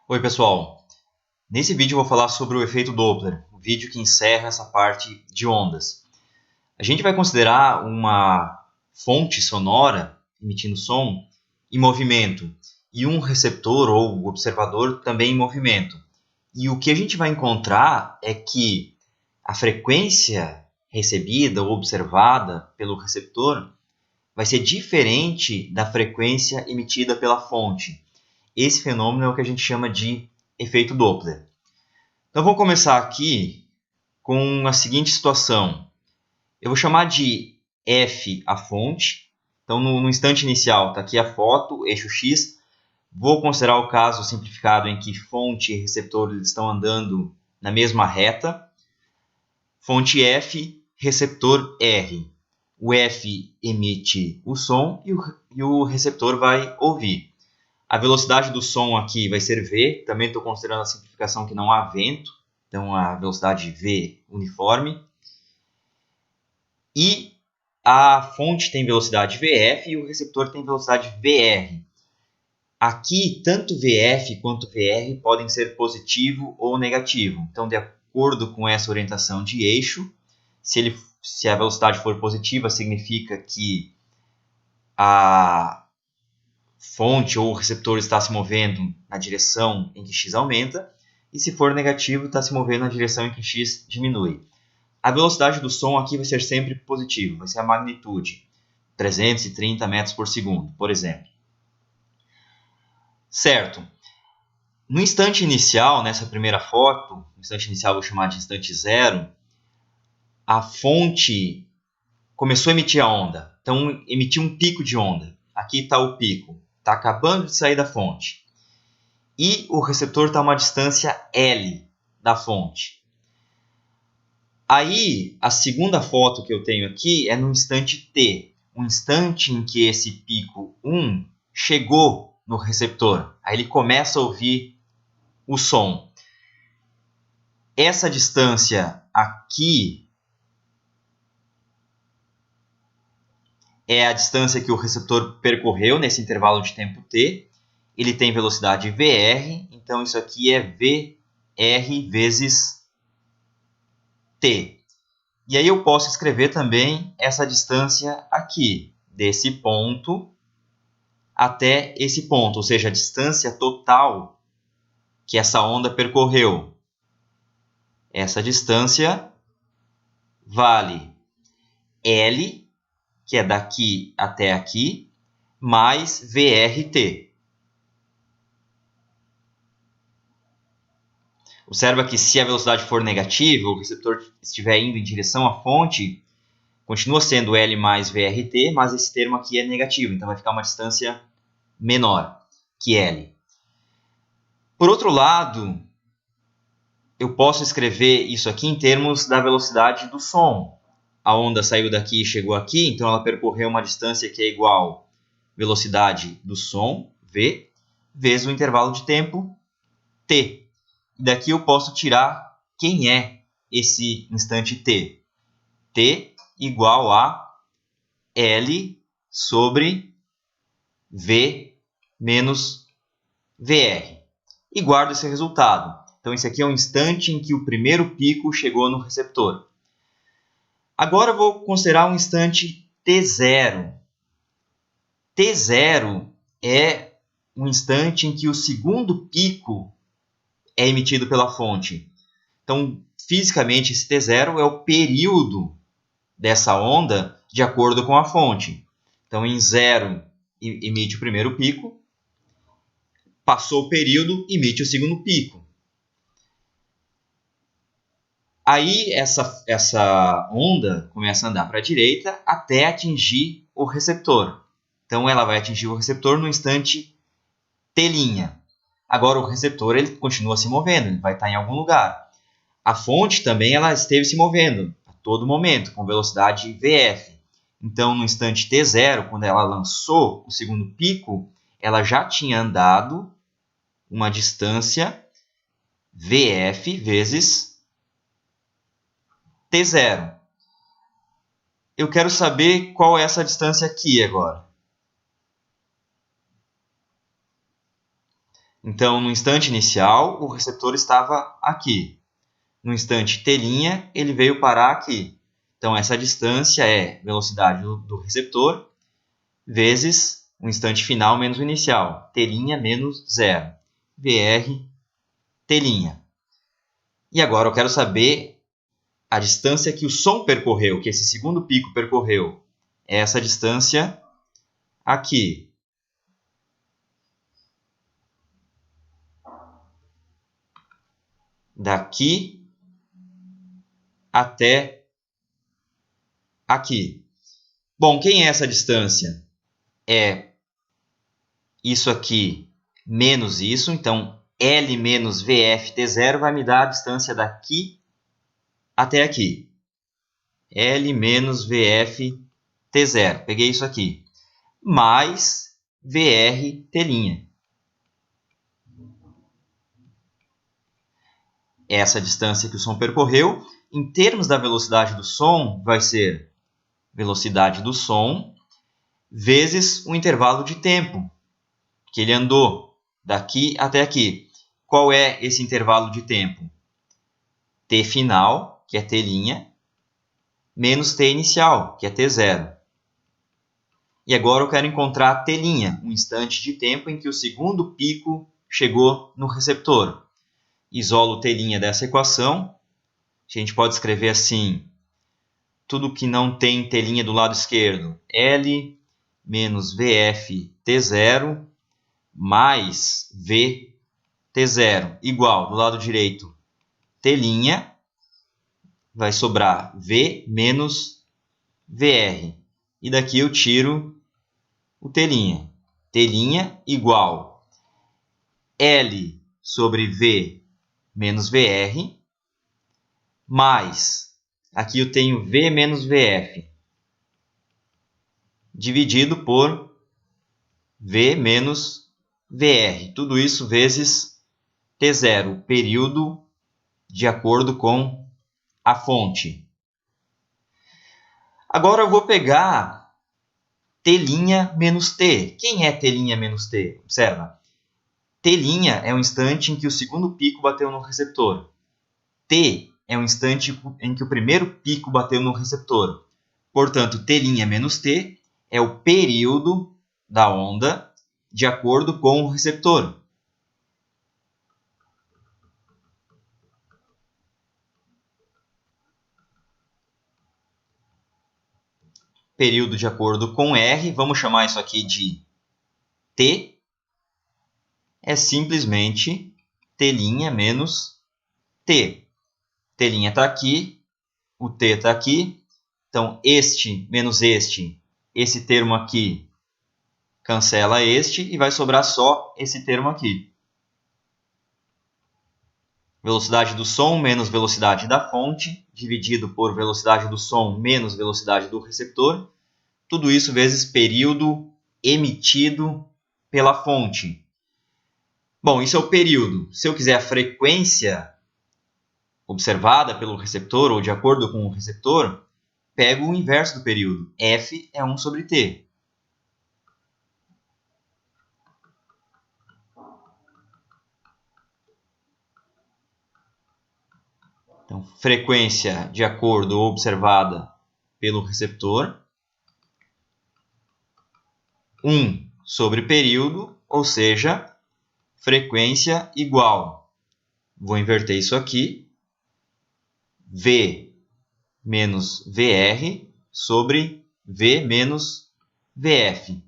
Oi pessoal, nesse vídeo eu vou falar sobre o efeito Doppler, o vídeo que encerra essa parte de ondas. A gente vai considerar uma fonte sonora emitindo som em movimento e um receptor ou observador também em movimento. E o que a gente vai encontrar é que a frequência recebida ou observada pelo receptor vai ser diferente da frequência emitida pela fonte. Esse fenômeno é o que a gente chama de efeito Doppler. Então vamos começar aqui com a seguinte situação. Eu vou chamar de F a fonte. Então no instante inicial está aqui a foto, eixo X. Vou considerar o caso simplificado em que fonte e receptor estão andando na mesma reta. Fonte F, receptor R. O F emite o som e o receptor vai ouvir. A velocidade do som aqui vai ser V, também estou considerando a simplificação que não há vento, então a velocidade V uniforme. E a fonte tem velocidade VF e o receptor tem velocidade VR. Aqui, tanto VF quanto VR podem ser positivo ou negativo. Então, de acordo com essa orientação de eixo, se a velocidade for positiva, significa que a fonte ou o receptor está se movendo na direção em que x aumenta, e se for negativo, está se movendo na direção em que x diminui. A velocidade do som aqui vai ser sempre positiva, vai ser a magnitude, 330 metros por segundo, por exemplo. Certo. No instante inicial, nessa primeira foto, no instante inicial eu vou chamar de instante zero, a fonte começou a emitir a onda, então emitiu um pico de onda. Aqui está o pico. Está acabando de sair da fonte. E o receptor está a uma distância L da fonte. Aí, a segunda foto que eu tenho aqui é no instante T. Um instante em que esse pico 1 chegou no receptor. Aí ele começa a ouvir o som. Essa distância aqui é a distância que o receptor percorreu nesse intervalo de tempo T. Ele tem velocidade VR, então isso aqui é VR vezes T. E aí eu posso escrever também essa distância aqui, desse ponto até esse ponto, ou seja, a distância total que essa onda percorreu. Essa distância vale L, que é daqui até aqui, mais VRT. Observa que se a velocidade for negativa, o receptor estiver indo em direção à fonte, continua sendo L mais VRT, mas esse termo aqui é negativo, então vai ficar uma distância menor que L. Por outro lado, eu posso escrever isso aqui em termos da velocidade do som. A onda saiu daqui e chegou aqui, então ela percorreu uma distância que é igual à velocidade do som, V, vezes o intervalo de tempo, T. Daqui eu posso tirar quem é esse instante T. T igual a L sobre V menos VR. E guardo esse resultado. Então, esse aqui é o instante em que o primeiro pico chegou no receptor. Agora eu vou considerar um instante T0. T0 é um instante em que o segundo pico é emitido pela fonte. Então, fisicamente, esse T0 é o período dessa onda de acordo com a fonte. Então, em 0 emite o primeiro pico, passou o período, emite o segundo pico. Aí essa onda começa a andar para a direita até atingir o receptor. Então ela vai atingir o receptor no instante T'. Agora o receptor ele continua se movendo, ele vai estar em algum lugar. A fonte também ela esteve se movendo a todo momento, com velocidade VF. Então no instante T0, quando ela lançou o segundo pico, ela já tinha andado uma distância VF vezes T0. Eu quero saber qual é essa distância aqui agora. Então, no instante inicial, o receptor estava aqui. No instante t', ele veio parar aqui. Então, essa distância é velocidade do receptor vezes o instante final menos o inicial. T' menos 0. VR t'. E agora eu quero saber a distância que o som percorreu, que esse segundo pico percorreu. É essa distância aqui. Daqui até aqui. Bom, quem é essa distância? É isso aqui menos isso. Então, L menos VF T0 vai me dar a distância daqui até aqui. L menos VF T0. Peguei isso aqui. Mais VR T'. Essa distância que o som percorreu. Em termos da velocidade do som, vai ser velocidade do som vezes o intervalo de tempo que ele andou daqui até aqui. Qual é esse intervalo de tempo? T final, que é T', menos T inicial, que é T0. E agora eu quero encontrar T', um instante de tempo em que o segundo pico chegou no receptor. Isolo T' dessa equação. A gente pode escrever assim: tudo que não tem T' do lado esquerdo, L menos VF T0 mais V T0 igual, do lado direito, T', vai sobrar V menos VR. E daqui eu tiro o T'. T' igual L sobre V menos VR, mais, aqui eu tenho V menos VF, dividido por V menos VR. Tudo isso vezes T0, período de acordo com a fonte. Agora eu vou pegar T' menos T. Quem é T' menos T? Observa. T' é o instante em que o segundo pico bateu no receptor. T é o instante em que o primeiro pico bateu no receptor. Portanto, T' menos T é o período da onda de acordo com o receptor. Período de acordo com R, vamos chamar isso aqui de T, é simplesmente T' menos T. T' está aqui, o T está aqui, então este menos este, esse termo aqui cancela este e vai sobrar só esse termo aqui. Velocidade do som menos velocidade da fonte, dividido por velocidade do som menos velocidade do receptor. Tudo isso vezes período emitido pela fonte. Bom, isso é o período. Se eu quiser a frequência observada pelo receptor ou de acordo com o receptor, pego o inverso do período. F é 1 sobre T. Então, frequência de acordo ou observada pelo receptor. 1 sobre período, ou seja, frequência igual. Vou inverter isso aqui. V menos VR sobre V menos VF.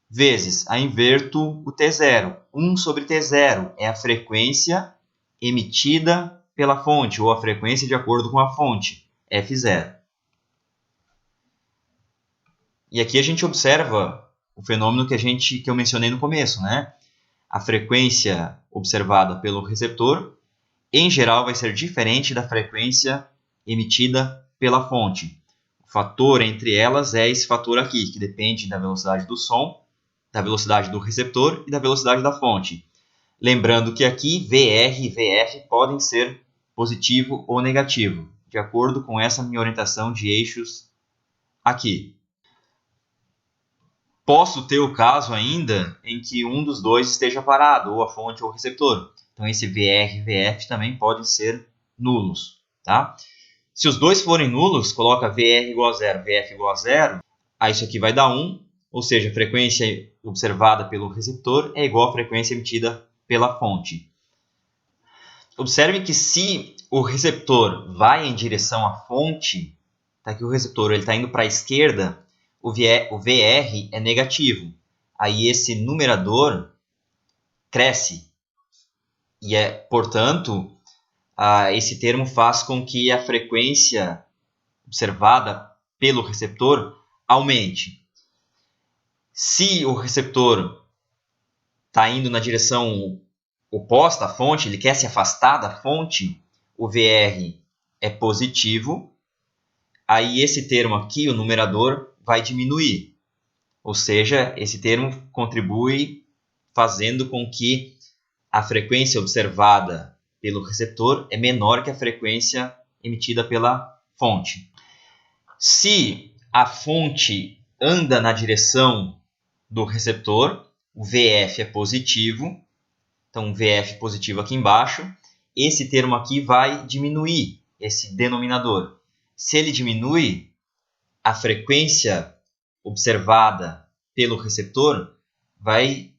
Vezes, a inverto o T0. 1 sobre T0 é a frequência emitida pela fonte, ou a frequência de acordo com a fonte, F0. E aqui a gente observa o fenômeno que eu mencionei no começo, né? A frequência observada pelo receptor, em geral, vai ser diferente da frequência emitida pela fonte. O fator entre elas é esse fator aqui, que depende da velocidade do som, da velocidade do receptor e da velocidade da fonte. Lembrando que aqui VR e VF podem ser positivo ou negativo, de acordo com essa minha orientação de eixos aqui. Posso ter o caso ainda em que um dos dois esteja parado, ou a fonte ou o receptor. Então esse VR e VF também podem ser nulos. Tá? Se os dois forem nulos, coloca VR igual a 0, VF igual a 0, aí isso aqui vai dar 1, ou seja, a frequência observada pelo receptor é igual à frequência emitida pela fonte. Observe que se o receptor vai em direção à fonte, tá aqui o receptor está indo para a esquerda, o VR é negativo. Aí esse numerador cresce. E, portanto, esse termo faz com que a frequência observada pelo receptor aumente. Se o receptor está indo na direção oposta à fonte, ele quer se afastar da fonte, o VR é positivo, aí esse termo aqui, o numerador, vai diminuir. Ou seja, esse termo contribui fazendo com que a frequência observada pelo receptor é menor que a frequência emitida pela fonte. Se a fonte anda na direção do receptor, o VF é positivo, então VF positivo aqui embaixo, esse termo aqui vai diminuir, esse denominador. Se ele diminui, a frequência observada pelo receptor vai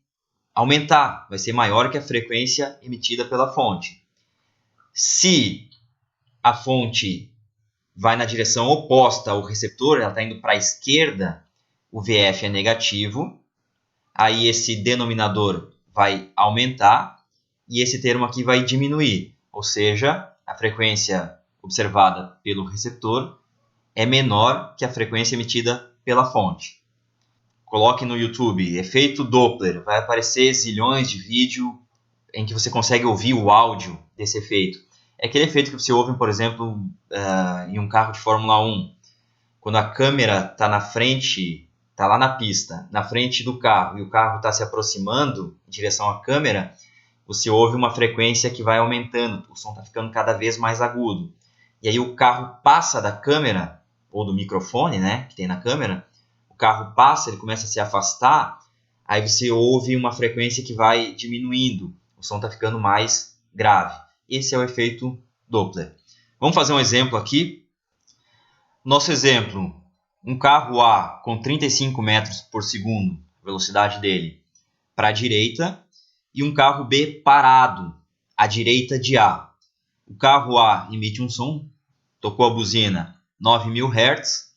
aumentar, vai ser maior que a frequência emitida pela fonte. Se a fonte vai na direção oposta ao receptor, ela está indo para a esquerda, o VF é negativo, aí esse denominador vai aumentar e esse termo aqui vai diminuir, ou seja, a frequência observada pelo receptor é menor que a frequência emitida pela fonte. Coloque no YouTube efeito Doppler, vai aparecer zilhões de vídeos em que você consegue ouvir o áudio desse efeito. É aquele efeito que você ouve, por exemplo, em um carro de Fórmula 1. Quando a câmera está na frente, está lá na pista, na frente do carro, e o carro está se aproximando em direção à câmera, você ouve uma frequência que vai aumentando, o som está ficando cada vez mais agudo. E aí o carro passa da câmera, ou do microfone, né, que tem na câmera, o carro passa, ele começa a se afastar, aí você ouve uma frequência que vai diminuindo, o som está ficando mais grave. Esse é o efeito Doppler. Vamos fazer um exemplo aqui. Nosso exemplo, um carro A com 35 metros por segundo, velocidade dele, para a direita, e um carro B parado, à direita de A. O carro A emite um som, tocou a buzina, 9.000 Hz.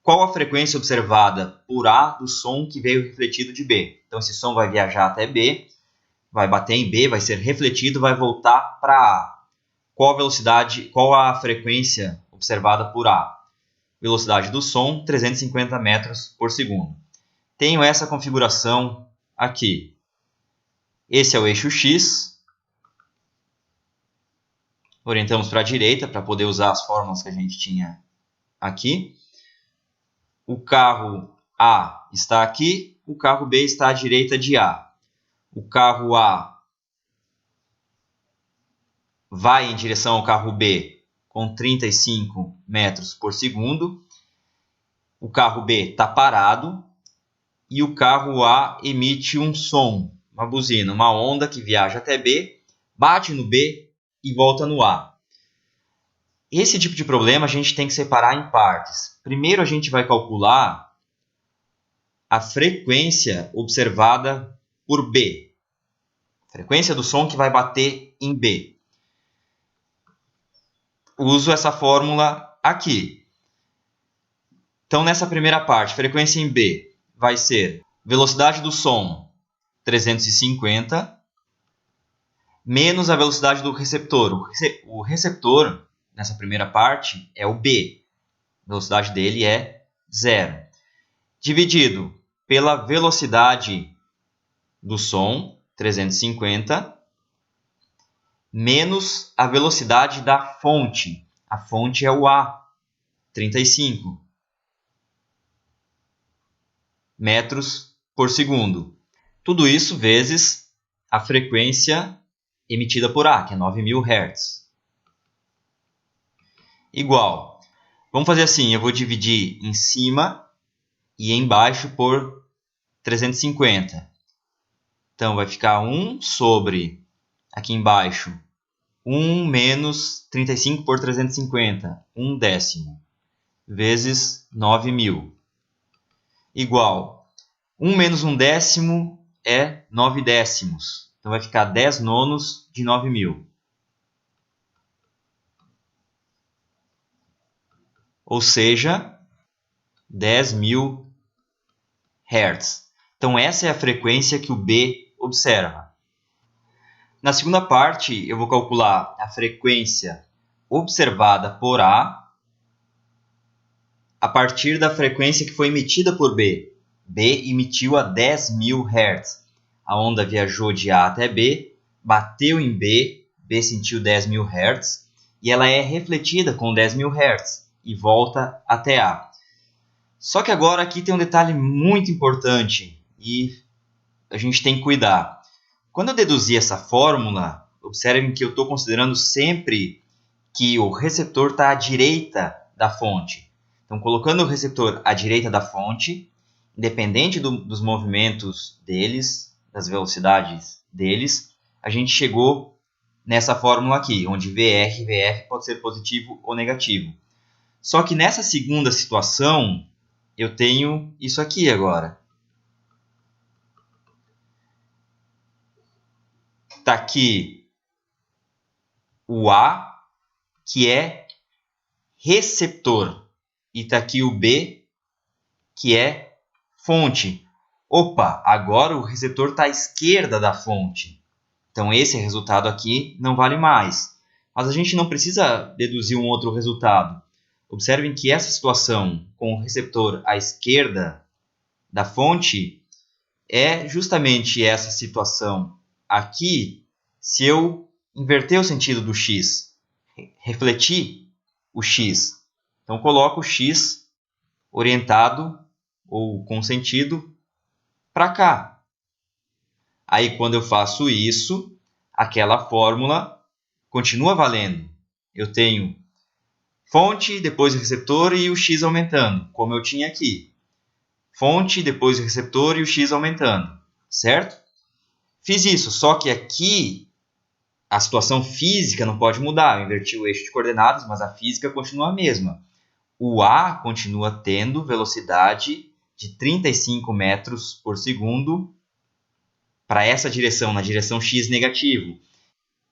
Qual a frequência observada por A do som que veio refletido de B? Então esse som vai viajar até B, vai bater em B, vai ser refletido, vai voltar para A. Qual a velocidade, qual a frequência observada por A? Velocidade do som, 350 metros por segundo. Tenho essa configuração aqui. Esse é o eixo X. Orientamos para a direita para poder usar as fórmulas que a gente tinha aqui. O carro A está aqui, o carro B está à direita de A. O carro A vai em direção ao carro B com 35 metros por segundo. O carro B está parado e o carro A emite um som, uma buzina, uma onda que viaja até B, bate no B e volta no A. Esse tipo de problema a gente tem que separar em partes. Primeiro a gente vai calcular a frequência observada por B. Frequência do som que vai bater em B. Uso essa fórmula aqui. Então, nessa primeira parte, frequência em B vai ser velocidade do som 350 menos a velocidade do receptor. O receptor, nessa primeira parte, é o B. A velocidade dele é 0. Dividido pela velocidade do som, 350, menos a velocidade da fonte. A fonte é o A, 35 metros por segundo. Tudo isso vezes a frequência emitida por A, que é 9.000 Hz. Igual. Vamos fazer assim, eu vou dividir em cima e embaixo por 350. Então, vai ficar 1 sobre, aqui embaixo, 1 menos 35 por 350, 1 décimo, vezes 9.000, igual 1 menos 1 décimo é 9 décimos. Então, vai ficar 10 nonos de 9.000. Ou seja, 10.000 Hz. Então, essa é a frequência que o B observa. Na segunda parte, eu vou calcular a frequência observada por A partir da frequência que foi emitida por B. B emitiu a 10.000 Hz. A onda viajou de A até B, bateu em B, B sentiu 10.000 Hz, e ela é refletida com 10.000 Hz e volta até A. Só que agora aqui tem um detalhe muito importante e a gente tem que cuidar. Quando eu deduzir essa fórmula, observem que eu estou considerando sempre que o receptor está à direita da fonte. Então, colocando o receptor à direita da fonte, independente dos movimentos deles, das velocidades deles, a gente chegou nessa fórmula aqui, onde VR e VF pode ser positivo ou negativo. Só que nessa segunda situação, eu tenho isso aqui agora. Está aqui o A, que é receptor, e está aqui o B, que é fonte. Opa, agora o receptor está à esquerda da fonte. Então esse resultado aqui não vale mais. Mas a gente não precisa deduzir um outro resultado. Observem que essa situação com o receptor à esquerda da fonte é justamente essa situação aqui se eu inverter o sentido do x, refletir o x. Então, coloco o x orientado ou com sentido para cá. Aí, quando eu faço isso, aquela fórmula continua valendo. Eu tenho fonte, depois o receptor e o x aumentando, como eu tinha aqui. Fonte, depois o receptor e o x aumentando, certo? Fiz isso, só que aqui a situação física não pode mudar. Eu inverti o eixo de coordenadas, mas a física continua a mesma. O A continua tendo velocidade de 35 metros por segundo para essa direção, na direção x negativo.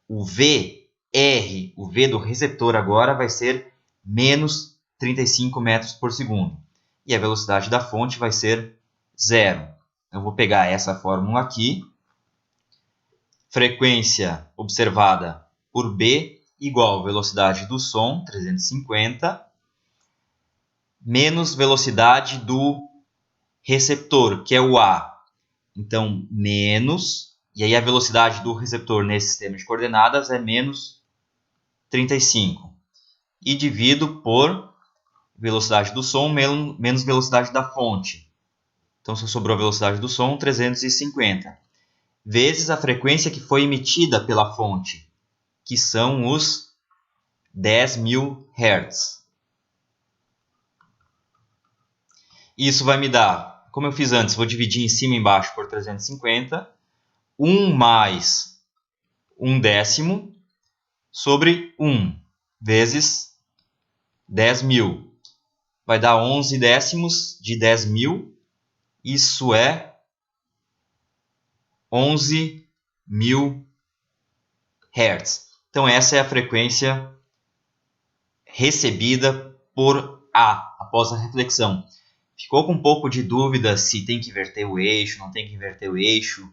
O VR, o V do receptor agora vai ser menos 35 metros por segundo. E a velocidade da fonte vai ser zero. Eu vou pegar essa fórmula aqui. Frequência observada por B igual velocidade do som, 350, menos velocidade do receptor, que é o A. Então, menos, e aí a velocidade do receptor nesse sistema de coordenadas é menos 35. E divido por velocidade do som menos velocidade da fonte. Então, só sobrou a velocidade do som, 350. Vezes a frequência que foi emitida pela fonte, que são os 10.000 Hz. Isso vai me dar, como eu fiz antes, vou dividir em cima e embaixo por 350. 1 mais 1 décimo sobre 1 vezes 10.000. Vai dar 11 décimos de 10.000. Isso é 11.000 Hz. Então essa é a frequência recebida por A após a reflexão. Ficou com um pouco de dúvida se tem que inverter o eixo, não tem que inverter o eixo,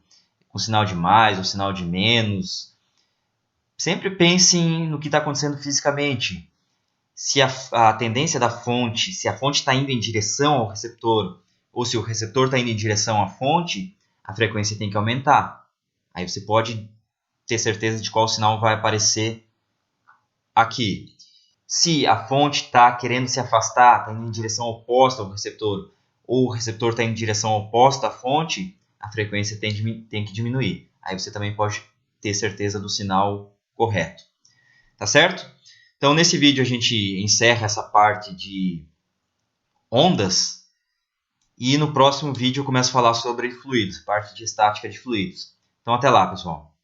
com sinal de mais ou sinal de menos. Sempre pensem no que está acontecendo fisicamente. Se a tendência da fonte, se a fonte está indo em direção ao receptor, ou se o receptor está indo em direção à fonte, a frequência tem que aumentar. Aí você pode ter certeza de qual sinal vai aparecer aqui. Se a fonte está querendo se afastar, está indo em direção oposta ao receptor, ou o receptor está indo em direção oposta à fonte, a frequência tem que diminuir. Aí você também pode ter certeza do sinal correto. Tá certo? Então, nesse vídeo a gente encerra essa parte de ondas E no próximo vídeo eu começo a falar sobre fluidos, parte de estática de fluidos. Então até lá, pessoal!